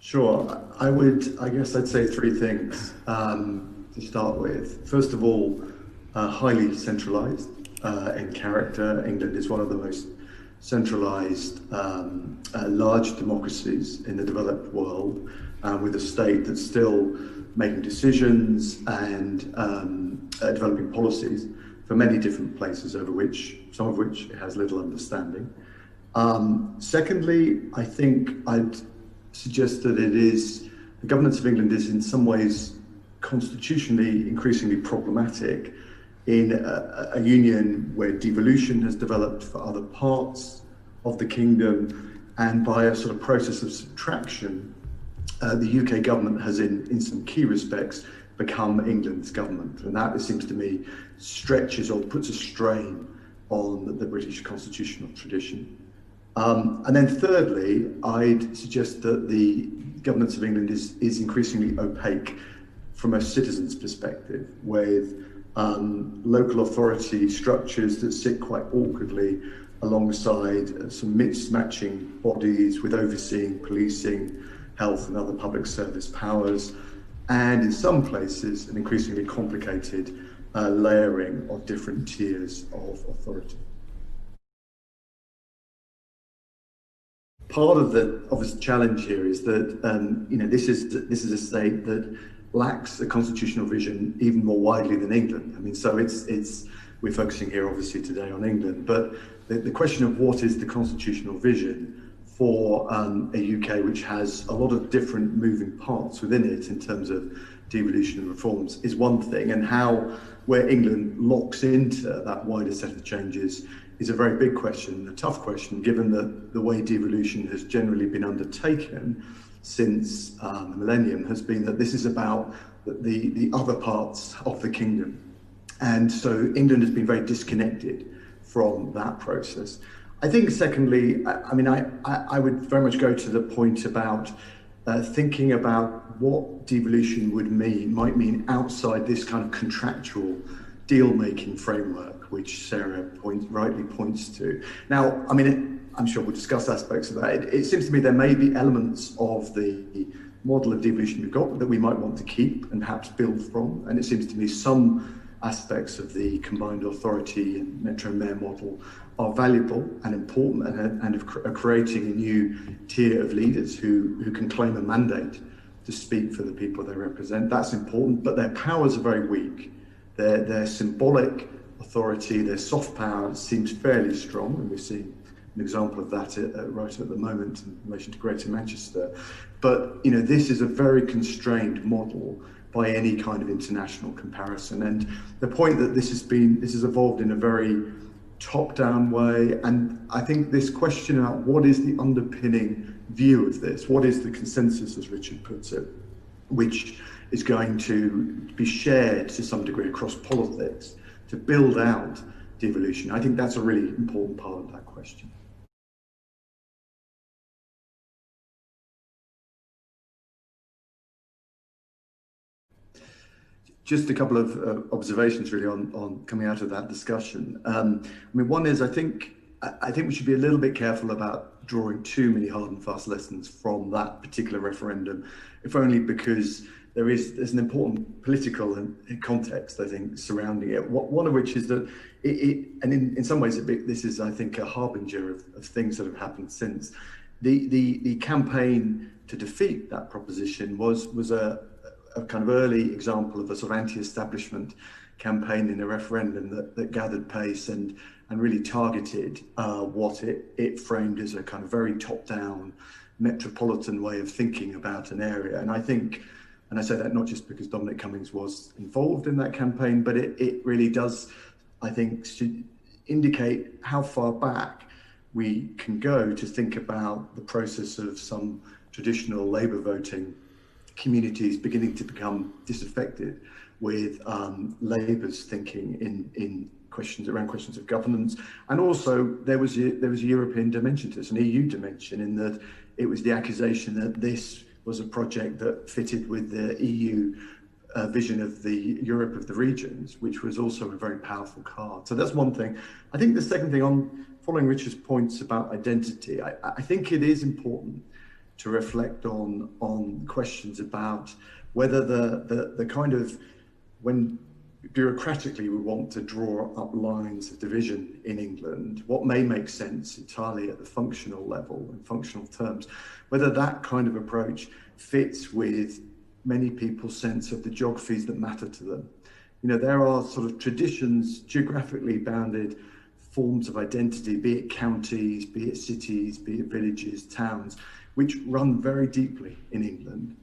Sure. I guess I'd say three things to start with. First of all, highly centralized in character. England is one of the most centralized large democracies in the developed world, with a state that's still making decisions and developing policies for many different places over which, some of which it has little understanding. Secondly, I think I'd suggest that the governance of England is in some ways constitutionally increasingly problematic in a union where devolution has developed for other parts of the kingdom, and by a sort of process of subtraction, the UK government has in some key respects become England's government, and that, it seems to me, stretches or puts a strain on the British constitutional tradition. And then thirdly, I'd suggest that the governance of England is increasingly opaque from a citizen's perspective, with local authority structures that sit quite awkwardly alongside some mismatching bodies with overseeing policing, health and other public service powers, and in some places an increasingly complicated layering of different tiers of authority. Part of the obvious challenge here is that this is a state that lacks a constitutional vision even more widely than England. I mean, so we're focusing here obviously today on England, but the question of what is the constitutional vision for a UK which has a lot of different moving parts within it in terms of devolution and reforms is one thing, and where England locks into that wider set of changes is a very big question, a tough question, given that the way devolution has generally been undertaken since the millennium has been that this is about the other parts of the kingdom. And so England has been very disconnected from that process. I think secondly, I would very much go to the point about thinking about what devolution might mean outside this kind of contractual deal-making framework, which Sarah rightly points to. Now, I'm sure we'll discuss aspects of that. It seems to me there may be elements of the model of devolution we've got that we might want to keep and perhaps build from. And it seems to me some aspects of the combined authority and metro mayor model are valuable and important, and are creating a new tier of leaders who can claim a mandate to speak for the people they represent. That's important, but their powers are very weak. Their symbolic authority, their soft power seems fairly strong, and we're seeing an example of that right at the moment in relation to Greater Manchester. But this is a very constrained model by any kind of international comparison. And the point that this has evolved in a very top-down way, and I think this question about what is the underpinning view of this, what is the consensus, as Richard puts it, which is going to be shared to some degree across politics to build out devolution. I think that's a really important part of that question. Just a couple of observations really on coming out of that discussion. One is I think we should be a little bit careful about drawing too many hard and fast lessons from that particular referendum, if only because there's an important political context, I think, surrounding it. One of which is that and in some ways this is, I think, a harbinger of things that have happened since. The campaign to defeat that proposition was a kind of early example of a sort of anti-establishment campaign in a referendum that gathered pace and really targeted what it framed as a kind of very top-down metropolitan way of thinking about an area. And I think, and I say that not just because Dominic Cummings was involved in that campaign, but it really does, I think, indicate how far back we can go to think about the process of some traditional Labour voting communities beginning to become disaffected with Labour's thinking in questions of governance. And also there was a European dimension to this, an EU dimension, in that it was the accusation that this was a project that fitted with the EU vision of the Europe of the regions, which was also a very powerful card. So that's one thing. I think the second thing, on following Richard's points about identity, I think it is important to reflect on questions about whether the kind of, when bureaucratically we want to draw up lines of division in England, what may make sense entirely at the functional level and functional terms, whether that kind of approach fits with many people's sense of the geographies that matter to them. You know, there are sort of traditions, geographically bounded forms of identity, be it counties, be it cities, be it villages, towns, which run very deeply in England.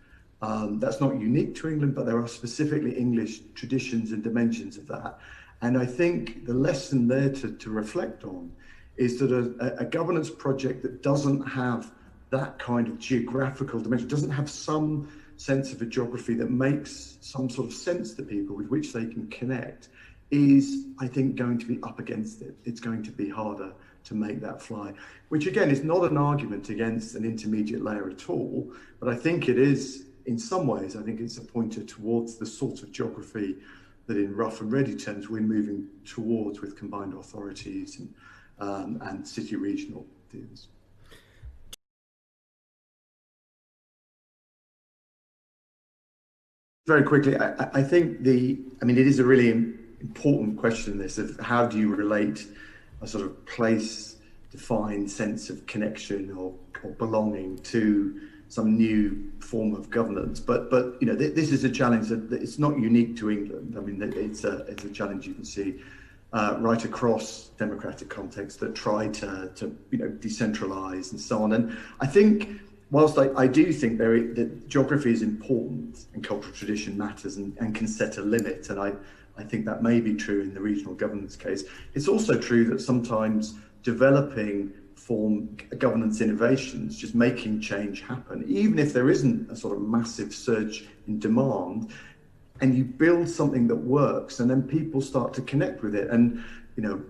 That's not unique to England, but there are specifically English traditions and dimensions of that. And I think the lesson there to reflect on is that a governance project that doesn't have that kind of geographical dimension, doesn't have some sense of a geography that makes some sort of sense to people with which they can connect, is, I think, going to be up against it. It's going to be harder to make that fly, which again is not an argument against an intermediate layer at all, but I think it is, in some ways, I think it's a pointer towards the sort of geography that in rough and ready terms we're moving towards with combined authorities and city regional deals. Very quickly, I think it is a really important question, this, of how do you relate a sort of place-defined sense of connection or belonging to some new form of governance. But you know, this is a challenge that it's not unique to England. I mean, it's a challenge you can see right across democratic contexts that try to decentralise and so on. And I think, whilst I do think that geography is important and cultural tradition matters and can set a limit, and I think that may be true in the regional governance case, it's also true that sometimes developing governance innovations, just making change happen, even if there isn't a sort of massive surge in demand, and you build something that works, and then people start to connect with it. And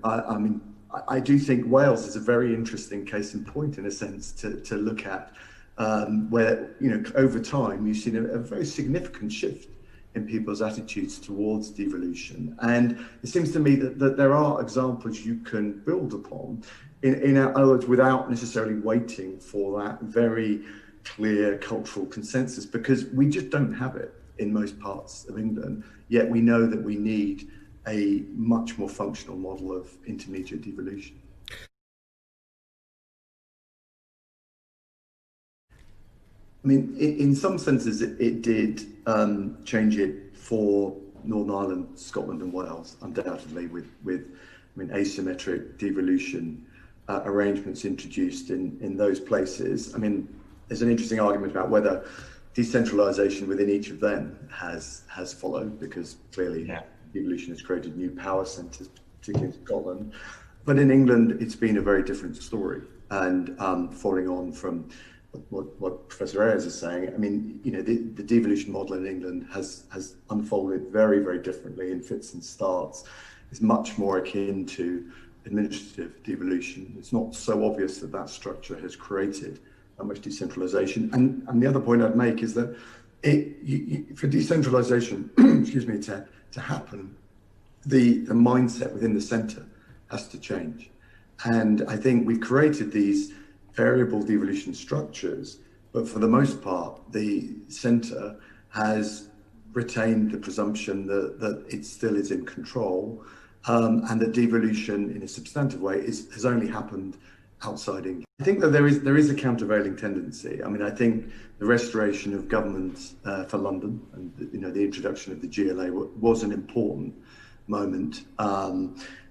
I do think Wales is a very interesting case in point, in a sense, to look at, where over time you've seen a very significant shift in people's attitudes towards devolution. And it seems to me that there are examples you can build upon, in other words, without necessarily waiting for that very clear cultural consensus, because we just don't have it in most parts of England, yet we know that we need a much more functional model of intermediate devolution. I mean, in some senses, it did change it for Northern Ireland, Scotland and Wales, undoubtedly, with asymmetric devolution arrangements introduced in those places. I mean, there's an interesting argument about whether decentralisation within each of them has followed, because clearly devolution has created new power centres, particularly in Scotland. But in England, it's been a very different story. And following on from what Professor Ayres is saying, I mean, the devolution model in England has unfolded very, very differently in fits and starts. It's much more akin to administrative devolution. It's not so obvious that structure has created that much decentralisation. And the other point I'd make is that for decentralisation, excuse me, to happen, the mindset within the centre has to change. And I think we've created these variable devolution structures, but for the most part, the centre has retained the presumption that it still is in control, and that devolution in a substantive way has only happened outside England. I think that there is a countervailing tendency. I mean, I think the restoration of government for London and the introduction of the GLA was an important moment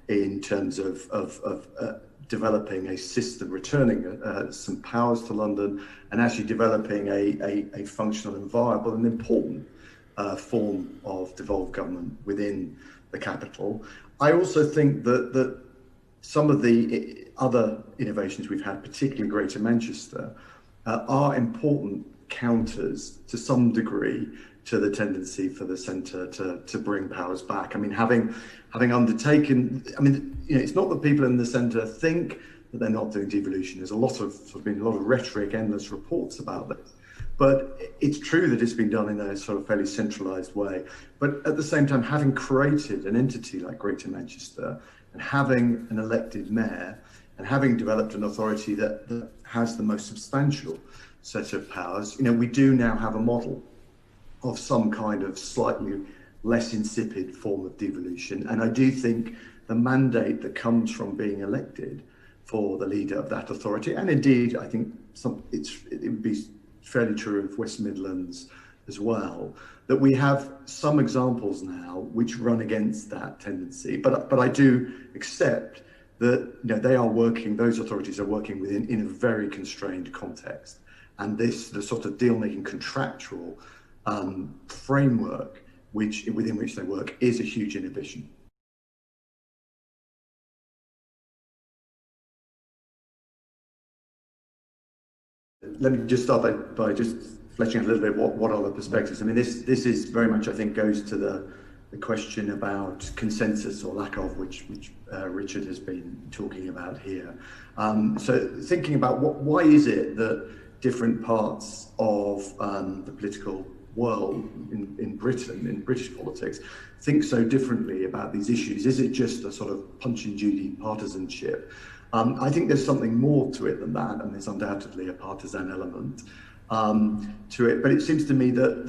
in terms of developing a system, returning some powers to London, and actually developing a functional and viable and important form of devolved government within the capital. I also think that some of the other innovations we've had, particularly Greater Manchester, are important counters to some degree to the tendency for the centre to bring powers back. I mean, having undertaken, it's not that people in the centre think that they're not doing devolution. There's been a lot of rhetoric, endless reports about this. But it's true that it's been done in a sort of fairly centralised way. But at the same time, having created an entity like Greater Manchester, and having an elected mayor, and having developed an authority that has the most substantial set of powers, we do now have a model of some kind of slightly less insipid form of devolution. And I do think the mandate that comes from being elected for the leader of that authority, and indeed, I think it would be fairly true of West Midlands as well, that we have some examples now which run against that tendency. But I do accept that they are working; those authorities are working in a very constrained context, and the sort of deal-making contractual framework within which they work is a huge inhibition. Let me just start by just fleshing out a little bit what are the perspectives. I mean, this is very much, I think, goes to the question about consensus or lack of, which Richard has been talking about here. So thinking about why is it that different parts of the political world in Britain, in British politics, think so differently about these issues? Is it just a sort of Punch and Judy partisanship? I think there's something more to it than that, and there's undoubtedly a partisan element to it. But it seems to me that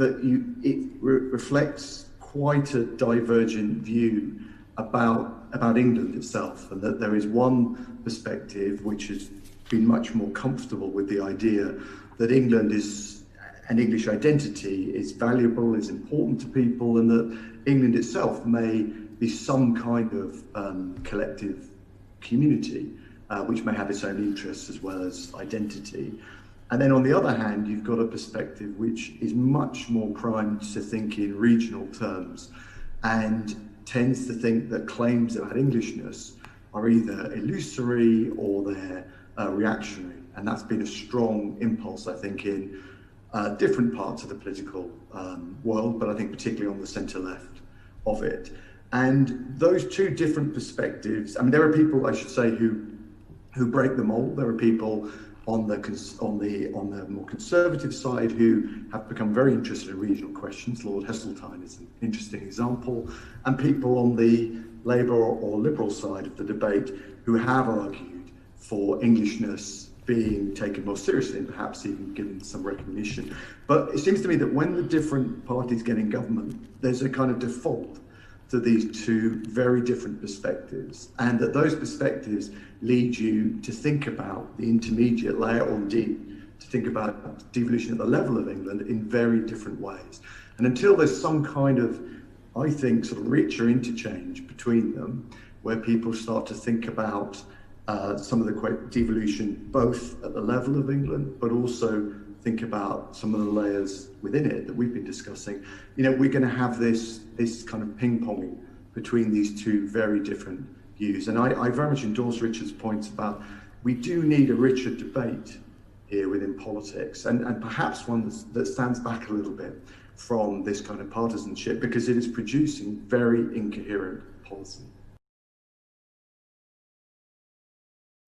it reflects quite a divergent view about England itself, and that there is one perspective which has been much more comfortable with the idea that England is an English identity is valuable, is important to people, and that England itself may be some kind of collective community, which may have its own interests as well as identity. And then on the other hand, you've got a perspective which is much more primed to think in regional terms and tends to think that claims about Englishness are either illusory or they're reactionary. And that's been a strong impulse, I think, in different parts of the political world, but I think particularly on the centre-left of it. And those two different perspectives, I mean, there are people, I should say, who break the mold. There are people on the more conservative side who have become very interested in regional questions. Lord Heseltine is an interesting example. And people on the Labour or Liberal side of the debate who have argued for Englishness being taken more seriously and perhaps even given some recognition. But it seems to me that when the different parties get in government, there's a kind of default to these two very different perspectives, and that those perspectives lead you to think about the intermediate layer, or indeed to think about devolution at the level of England in very different ways. And until there's some kind of, I think, sort of richer interchange between them, where people start to think about some of the devolution both at the level of England, but also think about some of the layers within it that we've been discussing, we're going to have this kind of ping-ponging between these two very different views. And I very much endorse Richard's points about we do need a richer debate here within politics, and perhaps one that stands back a little bit from this kind of partisanship, because it is producing very incoherent policy.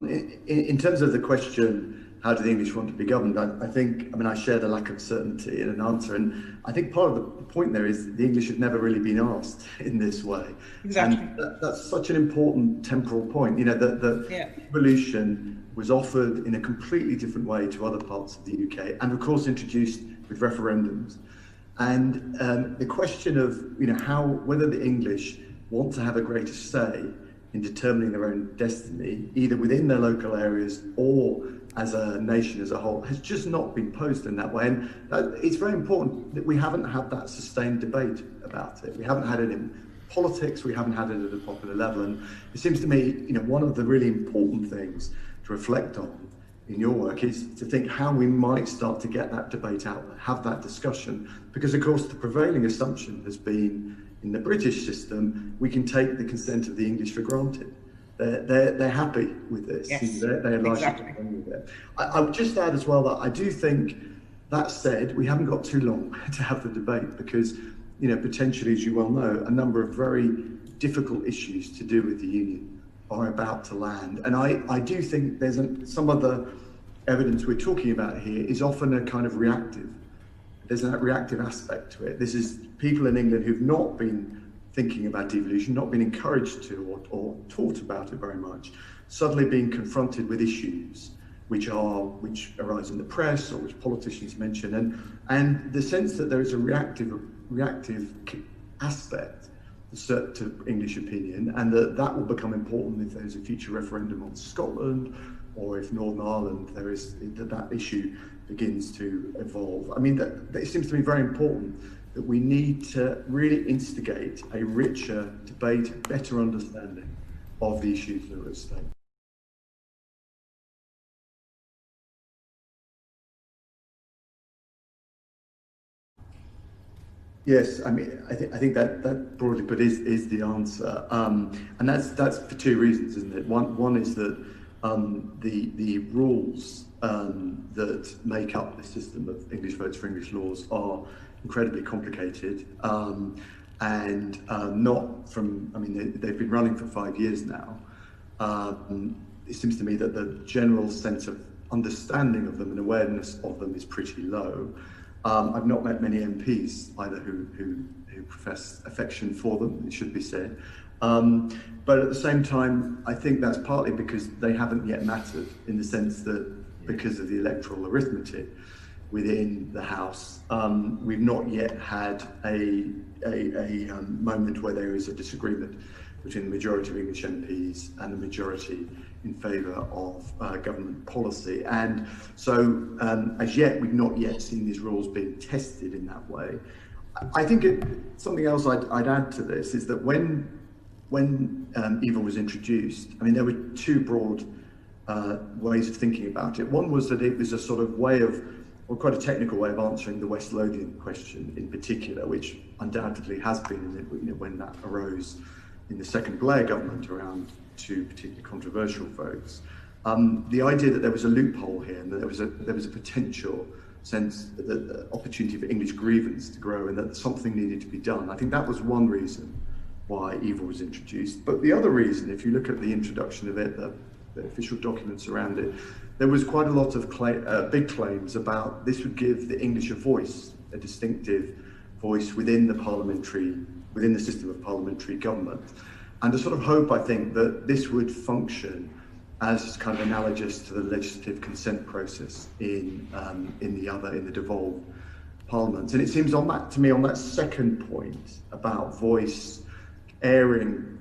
In terms of the question, how do the English want to be governed? I share the lack of certainty in an answer, and I think part of the point there is the English have never really been asked in this way. Exactly. And that's such an important temporal point. The devolution was offered in a completely different way to other parts of the UK, and of course introduced with referendums. And the question of whether the English want to have a greater say in determining their own destiny, either within their local areas or as a nation as a whole, has just not been posed in that way. And it's very important that we haven't had that sustained debate about it. We haven't had it in politics, we haven't had it at a popular level. And it seems to me, one of the really important things to reflect on in your work is to think how we might start to get that debate out there, have that discussion, because of course the prevailing assumption has been in the British system, we can take the consent of the English for granted. They're happy with this. Yes, they're largely exactly. with it. I would just add as well that I do think, that said, we haven't got too long to have the debate, because potentially, as you well know, a number of very difficult issues to do with the union are about to land. And I do think there's some of the evidence we're talking about here is often a kind of reactive. There's a reactive aspect to it. This is people in England who've not been thinking about devolution, not been encouraged to or taught about it very much, suddenly being confronted with issues which arise in the press or which politicians mention, and the sense that there is a reactive aspect to English opinion, and that will become important if there's a future referendum on Scotland, or if Northern Ireland that issue begins to evolve. I mean, that it seems to me very important that we need to really instigate a richer debate, a better understanding of the issues that are at stake. Yes, I mean, I think that broadly put is the answer, and that's for two reasons, isn't it? One is that the rules that make up the system of English votes for English laws are incredibly complicated, and not from. I mean, they've been running for 5 years now. It seems to me that the general sense of understanding of them and awareness of them is pretty low. I've not met many MPs either who profess affection for them, it should be said. But at the same time, I think that's partly because they haven't yet mattered, in the sense that because of the electoral arithmetic within the House, we've not yet had a moment where there is a disagreement between the majority of English MPs and the majority in favour of government policy. And so, as yet, we've not yet seen these rules being tested in that way. I think something else I'd add to this is that when EVIL was introduced, I mean, there were two broad ways of thinking about it. One was that it was a sort of way of, or quite a technical way of answering the West Lothian question in particular, which undoubtedly has been, when that arose in the second Blair government around two particularly controversial votes. The idea that there was a loophole here, and that there was a potential sense that the opportunity for English grievance to grow, and that something needed to be done. I think that was one reason why EVIL was introduced. But the other reason, if you look at the introduction of it, the official documents around it, there was quite a lot of big claims about this would give the English a voice, a distinctive voice within the system of parliamentary government. And a sort of hope, I think, that this would function as kind of analogous to the legislative consent process in the devolved parliaments. And it seems on that second point about voice, airing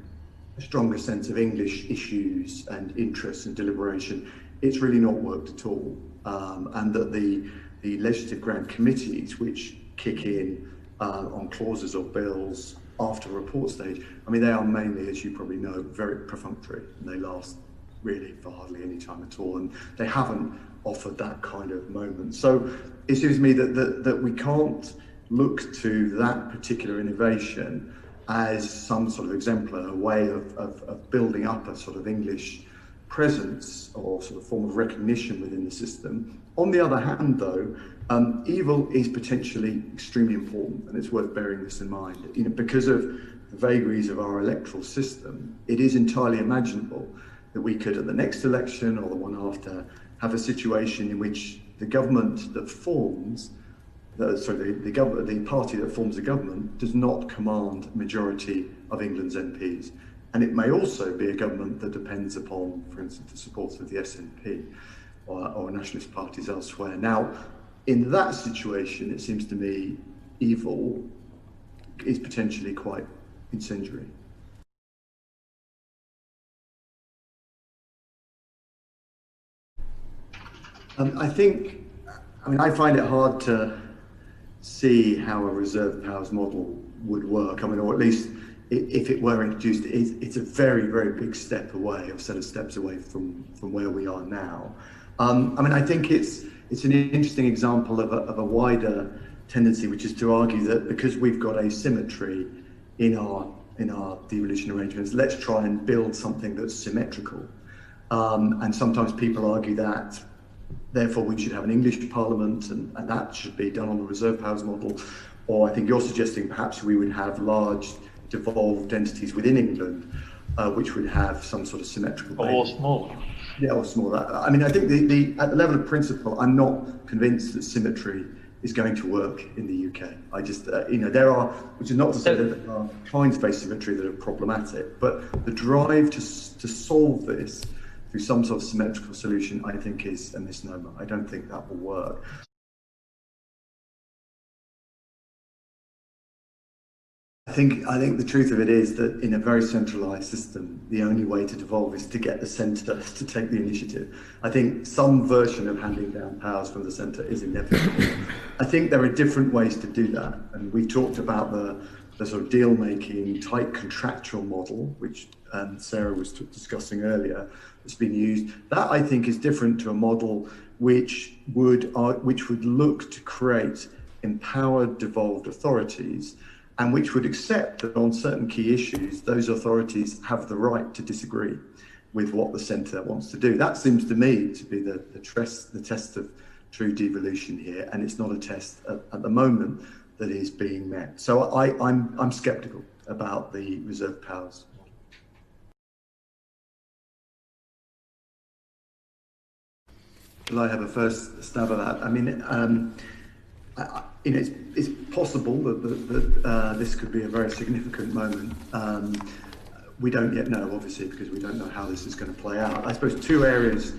a stronger sense of English issues and interests and deliberation, it's really not worked at all. And that the legislative grand committees, which kick in on clauses or bills after report stage, I mean, they are mainly, as you probably know, very perfunctory, and they last really for hardly any time at all, and they haven't offered that kind of moment. So it seems to me that we can't look to that particular innovation as some sort of exemplar, a way of building up a sort of English presence or sort of form of recognition within the system. On the other hand, though, EVIL is potentially extremely important, and it's worth bearing this in mind. Because of the vagaries of our electoral system, it is entirely imaginable that we could, at the next election or the one after, have a situation in which the government that forms, the party that forms the government does not command a majority of England's MPs. And it may also be a government that depends upon, for instance, the support of the SNP or nationalist parties elsewhere. Now, in that situation, it seems to me EVIL is potentially quite incendiary. I find it hard to see how a reserved powers model would work. I mean, or at least if it were introduced, it's a very, very big step away, a set of steps away from where we are now. I think it's an interesting example of a wider tendency, which is to argue that because we've got asymmetry in our devolution arrangements, let's try and build something that's symmetrical. And sometimes people argue that therefore we should have an English parliament, and that should be done on the reserve powers model. Or I think you're suggesting perhaps we would have large devolved entities within England, which would have some sort of symmetrical or small. Yeah, or smaller. I mean, I think at the level of principle, I'm not convinced that symmetry is going to work in the UK. I just, there are, which is not to say that there are kinds of asymmetry that are problematic, but the drive to solve this through some sort of symmetrical solution, I think is a misnomer. I don't think that will work. I think the truth of it is that in a very centralised system, the only way to devolve is to get the centre to take the initiative. I think some version of handing down powers from the centre is inevitable. I think there are different ways to do that, and we've talked about the sort of deal-making, tight contractual model, which Sarah was discussing earlier, that's been used. That, I think, is different to a model which would look to create empowered, devolved authorities, and which would accept that on certain key issues, those authorities have the right to disagree with what the centre wants to do. That seems to me to be the test of true devolution here, and it's not a test at the moment that is being met. So I'm sceptical about the reserve powers. Will I have a first stab at that? I mean, it's possible that this could be a very significant moment. We don't yet know, obviously, because we don't know how this is going to play out. I suppose two areas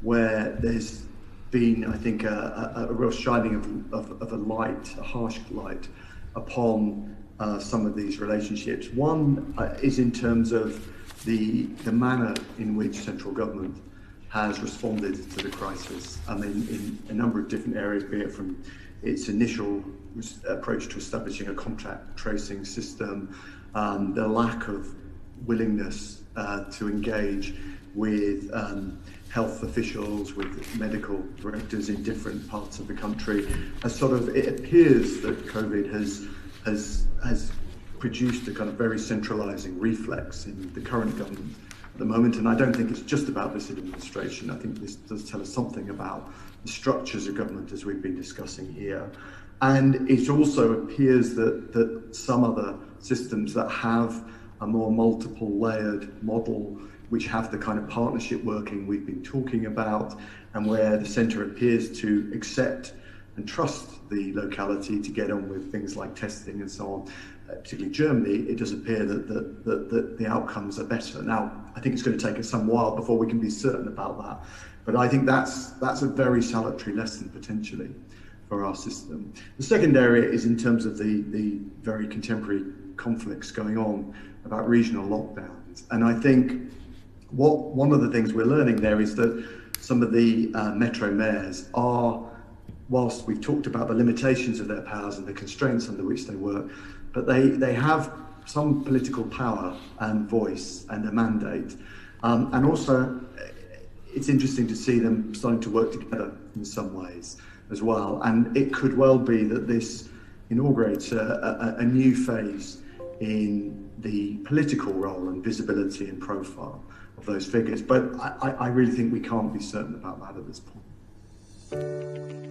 where there's been, I think, a real shining of a light, a harsh light, upon some of these relationships. One is in terms of the manner in which central government has responded to the crisis. I mean, in a number of different areas, be it from its initial approach to establishing a contact tracing system, the lack of willingness to engage with health officials, with medical directors in different parts of the country. It appears that COVID has produced a kind of very centralising reflex in the current government at the moment, and I don't think it's just about this administration. I think this does tell us something about the structures of government as we've been discussing here. And it also appears that some other systems that have a more multiple layered model, which have the kind of partnership working we've been talking about, and where the centre appears to accept and trust the locality to get on with things like testing and so on, particularly Germany, it does appear that the outcomes are better. Now, I think it's going to take us some while before we can be certain about that. But I think that's a very salutary lesson, potentially, for our system. The second area is in terms of the very contemporary conflicts going on about regional lockdowns. And I think one of the things we're learning there is that some of the metro mayors are, whilst we've talked about the limitations of their powers and the constraints under which they work, but they have some political power and voice and a mandate. And also, it's interesting to see them starting to work together in some ways as well. And it could well be that this inaugurates a new phase in the political role and visibility and profile of those figures. But I really think we can't be certain about that at this point.